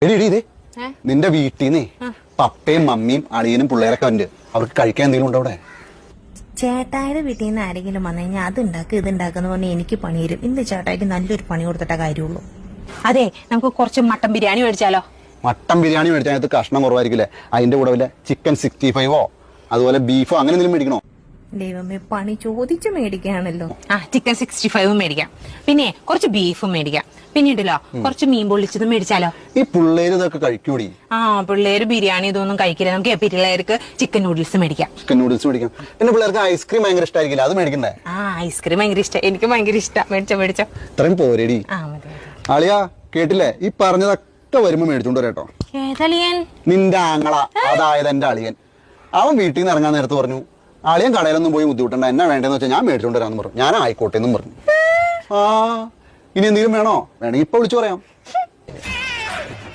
എടി നിന്റെ വീട്ടിൽ നിന്നേ പപ്പയും മമ്മിയും അളിയനും പിള്ളേരൊക്കെ ഉണ്ട്. അവർക്ക് കഴിക്കാൻ എന്തെങ്കിലും ഉണ്ടോ അവിടെ? ചേട്ടായുടെ വീട്ടിൽ നിന്ന് ആരെങ്കിലും വന്നു കഴിഞ്ഞാൽ അത് ഉണ്ടാക്കുക ഇത് ഉണ്ടാക്കുന്ന പറഞ്ഞാൽ എനിക്ക് പണി തരും. ഇന്ന് ചേട്ടായിക്ക് നല്ലൊരു പണി കൊടുത്തിട്ട കാര്യമുള്ളൂ. അതെ, നമുക്ക് കുറച്ച് മട്ടൻ ബിരിയാണി മേടിച്ചാലോ? മട്ടൻ ബിരിയാണി മേടിച്ചാൽ കഷ്ണം കുറവായിരിക്കില്ലേ? അതിന്റെ കൂടെ വല്ല ചിക്കൻ 65 അതുപോലെ ബീഫോ അങ്ങനെ എന്തെങ്കിലും മേടിക്കണോ? ദൈവമേ, പണി ചോദിച്ചു മേടിക്കുകയാണല്ലോ. ചിക്കൻ 65 മേടിക്കാം, പിന്നെ കുറച്ച് ബീഫും മേടിക്കാം, പിന്നീടല്ലോ കുറച്ച് മീൻ പൊള്ളിച്ചതും മേടിച്ചാലോ? ഈ പിള്ളേര് ഇതൊക്കെ കഴിക്കൂടി? പിള്ളേര് ബിരിയാണി ഇതൊന്നും കഴിക്കില്ല. നമുക്ക് പിള്ളേർക്ക് ചിക്കൻ നൂഡിൽസ് മേടിക്കാം. ചിക്കൻ നൂഡിൽസ് മേടിക്കാം. പിന്നെ പിള്ളേർക്ക് ഐസ്ക്രീം ഭയങ്കര ഇഷ്ടമായിരിക്കില്ല, അത് മേടിക്കണ്ടേ? ഐസ്ക്രീം ഭയങ്കര ഇഷ്ടം, എനിക്ക് ഭയങ്കര ഇഷ്ടം. മേടിച്ചോ. ഇത്രയും പോരേടി. അളിയാ കേട്ടില്ലേ? ഈ പറഞ്ഞതൊക്കെ വരുമ്പോ മേടിച്ചോണ്ട് വരാട്ടോ. ഏതളിയൻ? നിന്റെ ആങ്ങള, അതായത് എന്റെ അളിയൻ. അവൻ വീട്ടിൽ നിന്ന് ഇറങ്ങാൻ നേരത്ത് പറഞ്ഞു, അളിയൻ കടയിലൊന്നും പോയി ബുദ്ധിമുട്ടണ്ട, എന്നാ വേണ്ടെന്ന് വെച്ചാൽ ഞാൻ മേടിച്ചോണ്ട് വരാന്ന് പറഞ്ഞു. ഞാൻ ആയിക്കോട്ടെ എന്നും പറഞ്ഞു. ഇനി എന്തെങ്കിലും വേണോ? വേണമെങ്കിൽ ഇപ്പൊ വിളിച്ചു പറയാം.